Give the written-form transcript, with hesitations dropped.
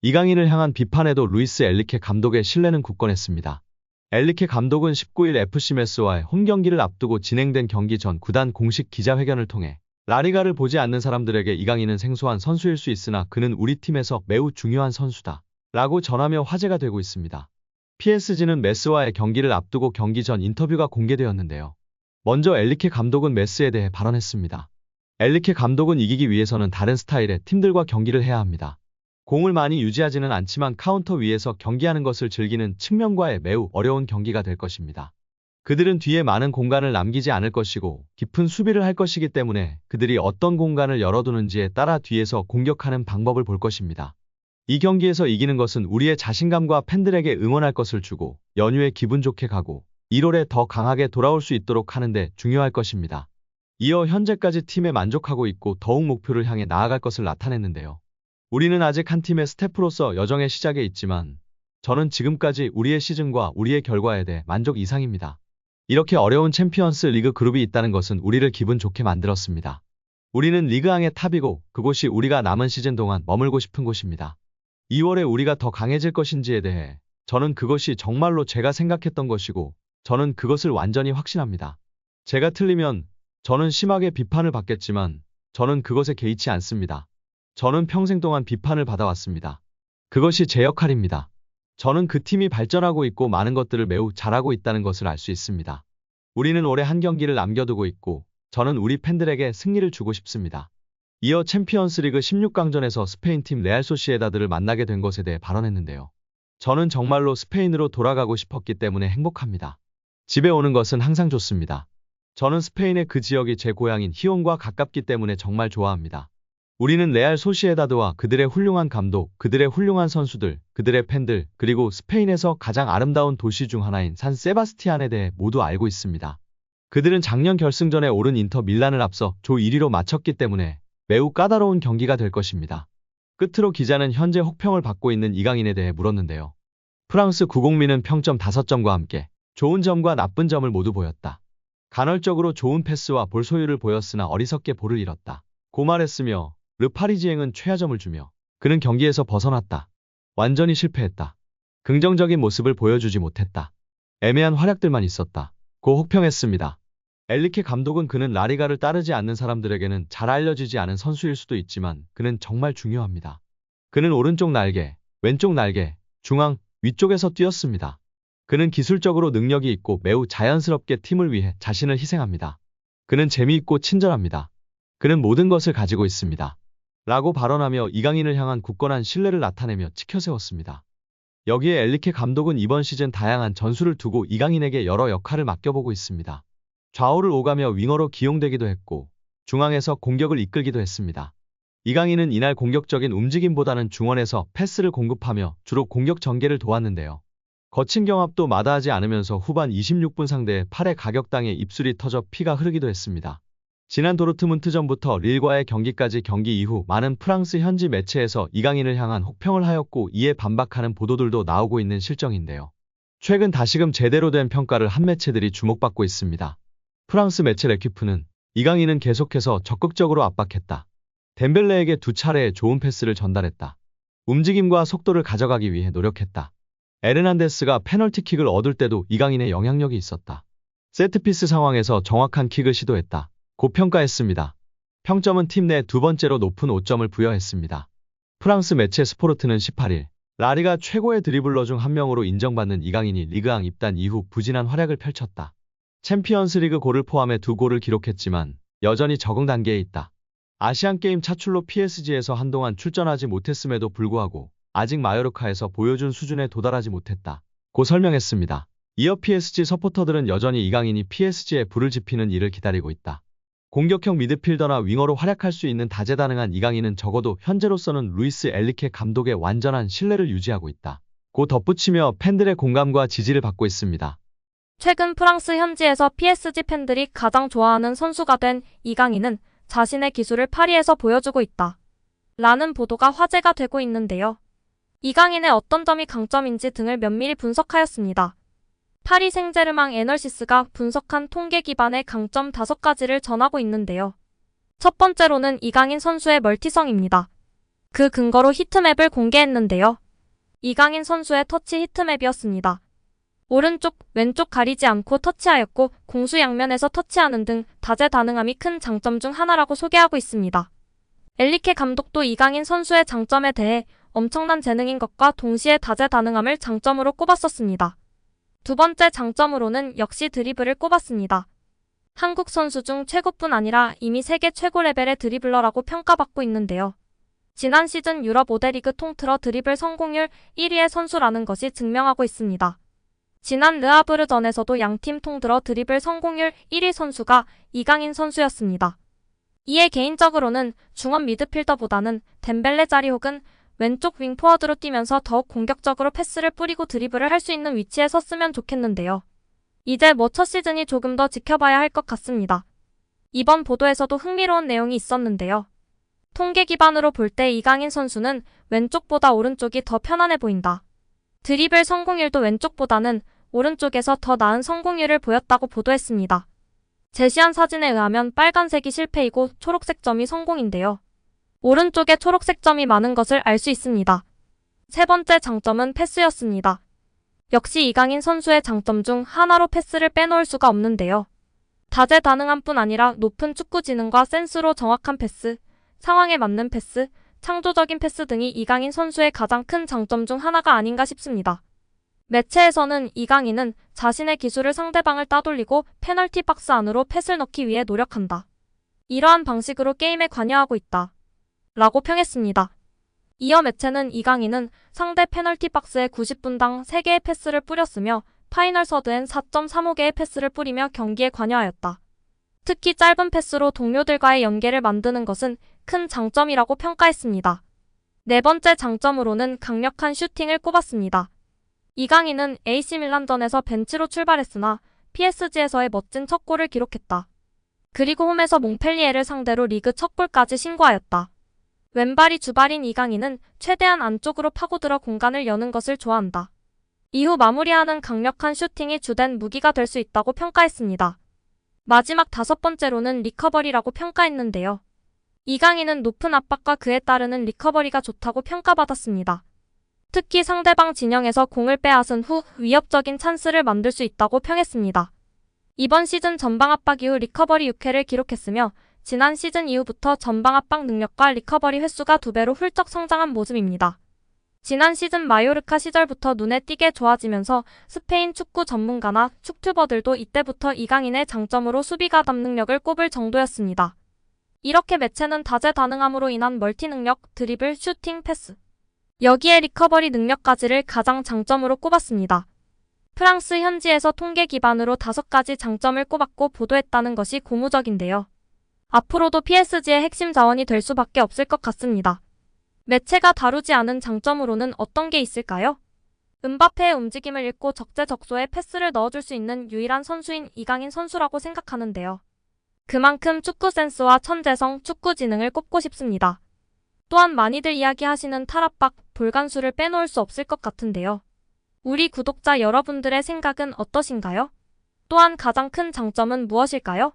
이강인을 향한 비판에도 루이스 엔리케 감독의 신뢰는 굳건했습니다. 엔리케 감독은 19일 FC 메스와의 홈경기를 앞두고 진행된 경기 전 구단 공식 기자회견을 통해 라리가를 보지 않는 사람들에게 이강인은 생소한 선수일 수 있으나 그는 우리 팀에서 매우 중요한 선수다 라고 전하며 화제가 되고 있습니다. PSG는 메스와의 경기를 앞두고 경기 전 인터뷰가 공개되었는데요. 먼저 엔리케 감독은 메스에 대해 발언했습니다. 엔리케 감독은 이기기 위해서는 다른 스타일의 팀들과 경기를 해야 합니다. 공을 많이 유지하지는 않지만 카운터 위에서 경기하는 것을 즐기는 측면과의 매우 어려운 경기가 될 것입니다. 그들은 뒤에 많은 공간을 남기지 않을 것이고 깊은 수비를 할 것이기 때문에 그들이 어떤 공간을 열어두는지에 따라 뒤에서 공격하는 방법을 볼 것입니다. 이 경기에서 이기는 것은 우리의 자신감과 팬들에게 응원할 것을 주고 연휴에 기분 좋게 가고 1월에 더 강하게 돌아올 수 있도록 하는데 중요할 것입니다. 이어 현재까지 팀에 만족하고 있고 더욱 목표를 향해 나아갈 것을 나타냈는데요. 우리는 아직 한 팀의 스태프로서 여정의 시작에 있지만 저는 지금까지 우리의 시즌과 우리의 결과에 대해 만족 이상입니다. 이렇게 어려운 챔피언스 리그 그룹이 있다는 것은 우리를 기분 좋게 만들었습니다. 우리는 리그왕의 탑이고 그곳이 우리가 남은 시즌 동안 머물고 싶은 곳입니다. 2월에 우리가 더 강해질 것인지에 대해 저는 그것이 정말로 제가 생각했던 것이고 저는 그것을 완전히 확신합니다. 제가 틀리면 저는 심하게 비판을 받겠지만 저는 그것에 개의치 않습니다. 저는 평생 동안 비판을 받아왔습니다. 그것이 제 역할입니다. 저는 그 팀이 발전하고 있고 많은 것들을 매우 잘하고 있다는 것을 알 수 있습니다. 우리는 올해 한 경기를 남겨두고 있고 저는 우리 팬들에게 승리를 주고 싶습니다. 이어 챔피언스리그 16강전에서 스페인팀 레알 소시에다드를 만나게 된 것에 대해 발언했는데요. 저는 정말로 스페인으로 돌아가고 싶었기 때문에 행복합니다. 집에 오는 것은 항상 좋습니다. 저는 스페인의 그 지역이 제 고향인 히온과 가깝기 때문에 정말 좋아합니다. 우리는 레알 소시에다드와 그들의 훌륭한 감독, 그들의 훌륭한 선수들, 그들의 팬들, 그리고 스페인에서 가장 아름다운 도시 중 하나인 산 세바스티안에 대해 모두 알고 있습니다. 그들은 작년 결승전에 오른 인터 밀란을 앞서 조 1위로 마쳤기 때문에 매우 까다로운 경기가 될 것입니다. 끝으로 기자는 현재 혹평을 받고 있는 이강인에 대해 물었는데요. 프랑스 구공민은 평점 5점과 함께 좋은 점과 나쁜 점을 모두 보였다. 간헐적으로 좋은 패스와 볼 소유를 보였으나 어리석게 볼을 잃었다. 고 말했으며 르파리지앵은 최하점을 주며 그는 경기에서 벗어났다. 완전히 실패했다. 긍정적인 모습을 보여주지 못했다. 애매한 활약들만 있었다. 고 혹평했습니다. 엔리케 감독은 그는 라리가를 따르지 않는 사람들에게는 잘 알려지지 않은 선수일 수도 있지만 그는 정말 중요합니다. 그는 오른쪽 날개, 왼쪽 날개, 중앙, 위쪽에서 뛰었습니다. 그는 기술적으로 능력이 있고 매우 자연스럽게 팀을 위해 자신을 희생합니다. 그는 재미있고 친절합니다. 그는 모든 것을 가지고 있습니다. 라고 발언하며 이강인을 향한 굳건한 신뢰를 나타내며 치켜세웠습니다. 여기에 엔리케 감독은 이번 시즌 다양한 전술을 두고 이강인에게 여러 역할을 맡겨보고 있습니다. 좌우를 오가며 윙어로 기용되기도 했고 중앙에서 공격을 이끌기도 했습니다. 이강인은 이날 공격적인 움직임보다는 중원에서 패스를 공급하며 주로 공격 전개를 도왔는데요. 거친 경합도 마다하지 않으면서 후반 26분 상대의 팔에 가격당해 입술이 터져 피가 흐르기도 했습니다. 지난 도르트문트전부터 릴과의 경기까지 경기 이후 많은 프랑스 현지 매체에서 이강인을 향한 혹평을 하였고 이에 반박하는 보도들도 나오고 있는 실정인데요. 최근 다시금 제대로 된 평가를 한 매체들이 주목받고 있습니다. 프랑스 매체 레퀴프는 이강인은 계속해서 적극적으로 압박했다. 덴벨레에게 2차례의 좋은 패스를 전달했다. 움직임과 속도를 가져가기 위해 노력했다. 에르난데스가 페널티킥을 얻을 때도 이강인의 영향력이 있었다. 세트피스 상황에서 정확한 킥을 시도했다. 고평가했습니다. 평점은 팀 내 두 번째로 높은 5점을 부여했습니다. 프랑스 매체 스포르트는 18일 라리가 최고의 드리블러 중 한 명으로 인정받는 이강인이 리그왕 입단 이후 부진한 활약을 펼쳤다. 챔피언스리그 골을 포함해 2골을 기록했지만 여전히 적응 단계에 있다. 아시안게임 차출로 PSG에서 한동안 출전하지 못했음에도 불구하고 아직 마요르카에서 보여준 수준에 도달하지 못했다. 고 설명했습니다. 이어 PSG 서포터들은 여전히 이강인이 PSG에 불을 지피는 일을 기다리고 있다. 공격형 미드필더나 윙어로 활약할 수 있는 다재다능한 이강인은 적어도 현재로서는 루이스 엔리케 감독의 완전한 신뢰를 유지하고 있다. 고 덧붙이며 팬들의 공감과 지지를 받고 있습니다. 최근 프랑스 현지에서 PSG 팬들이 가장 좋아하는 선수가 된 이강인은 자신의 기술을 파리에서 보여주고 있다. 라는 보도가 화제가 되고 있는데요. 이강인의 어떤 점이 강점인지 등을 면밀히 분석하였습니다. 파리 생제르맹 애널시스가 분석한 통계 기반의 강점 5가지를 전하고 있는데요. 첫 번째로는 이강인 선수의 멀티성입니다. 그 근거로 히트맵을 공개했는데요. 이강인 선수의 터치 히트맵이었습니다. 오른쪽, 왼쪽 가리지 않고 터치하였고 공수 양면에서 터치하는 등 다재다능함이 큰 장점 중 하나라고 소개하고 있습니다. 엘리케 감독도 이강인 선수의 장점에 대해 엄청난 재능인 것과 동시에 다재다능함을 장점으로 꼽았었습니다. 두 번째 장점으로는 역시 드리블을 꼽았습니다. 한국 선수 중 최고뿐 아니라 이미 세계 최고 레벨의 드리블러라고 평가받고 있는데요. 지난 시즌 유럽 5대 리그 통틀어 드리블 성공률 1위의 선수라는 것이 증명하고 있습니다. 지난 르하브르전에서도 양팀 통틀어 드리블 성공률 1위 선수가 이강인 선수였습니다. 이에 개인적으로는 중원 미드필더보다는 덴벨레 자리 혹은 왼쪽 윙포워드로 뛰면서 더욱 공격적으로 패스를 뿌리고 드리블을 할 수 있는 위치에 섰으면 좋겠는데요. 이제 첫 시즌이 조금 더 지켜봐야 할 것 같습니다. 이번 보도에서도 흥미로운 내용이 있었는데요. 통계 기반으로 볼 때 이강인 선수는 왼쪽보다 오른쪽이 더 편안해 보인다. 드리블 성공률도 왼쪽보다는 오른쪽에서 더 나은 성공률을 보였다고 보도했습니다. 제시한 사진에 의하면 빨간색이 실패이고 초록색 점이 성공인데요. 오른쪽에 초록색 점이 많은 것을 알 수 있습니다. 세 번째 장점은 패스였습니다. 역시 이강인 선수의 장점 중 하나로 패스를 빼놓을 수가 없는데요. 다재다능함뿐 아니라 높은 축구 지능과 센스로 정확한 패스, 상황에 맞는 패스, 창조적인 패스 등이 이강인 선수의 가장 큰 장점 중 하나가 아닌가 싶습니다. 매체에서는 이강인은 자신의 기술을 상대방을 따돌리고 페널티 박스 안으로 펫을 넣기 위해 노력한다. 이러한 방식으로 게임에 관여하고 있다. 라고 평했습니다. 이어 매체는 이강인은 상대 페널티 박스에 90분당 3개의 패스를 뿌렸으며 파이널 서드엔 4.35개의 패스를 뿌리며 경기에 관여하였다. 특히 짧은 패스로 동료들과의 연계를 만드는 것은 큰 장점이라고 평가했습니다. 네 번째 장점으로는 강력한 슈팅을 꼽았습니다. 이강인은 AC 밀란전에서 벤치로 출발했으나 PSG에서의 멋진 첫 골을 기록했다. 그리고 홈에서 몽펠리에를 상대로 리그 첫 골까지 신고하였다. 왼발이 주발인 이강인은 최대한 안쪽으로 파고들어 공간을 여는 것을 좋아한다. 이후 마무리하는 강력한 슈팅이 주된 무기가 될 수 있다고 평가했습니다. 마지막 다섯 번째로는 리커버리라고 평가했는데요. 이강인은 높은 압박과 그에 따르는 리커버리가 좋다고 평가받았습니다. 특히 상대방 진영에서 공을 빼앗은 후 위협적인 찬스를 만들 수 있다고 평했습니다. 이번 시즌 전방 압박 이후 리커버리 6회를 기록했으며 지난 시즌 이후부터 전방 압박 능력과 리커버리 횟수가 2배로 훌쩍 성장한 모습입니다. 지난 시즌 마요르카 시절부터 눈에 띄게 좋아지면서 스페인 축구 전문가나 축튜버들도 이때부터 이강인의 장점으로 수비 가담 능력을 꼽을 정도였습니다. 이렇게 매체는 다재다능함으로 인한 멀티 능력, 드리블, 슈팅, 패스, 여기에 리커버리 능력까지를 가장 장점으로 꼽았습니다. 프랑스 현지에서 통계 기반으로 5가지 장점을 꼽았고 보도했다는 것이 고무적인데요. 앞으로도 PSG의 핵심 자원이 될 수밖에 없을 것 같습니다. 매체가 다루지 않은 장점으로는 어떤 게 있을까요? 음바페의 움직임을 읽고 적재적소에 패스를 넣어줄 수 있는 유일한 선수인 이강인 선수라고 생각하는데요. 그만큼 축구 센스와 천재성, 축구 지능을 꼽고 싶습니다. 또한 많이들 이야기하시는 탈압박, 볼간수를 빼놓을 수 없을 것 같은데요. 우리 구독자 여러분들의 생각은 어떠신가요? 또한 가장 큰 장점은 무엇일까요?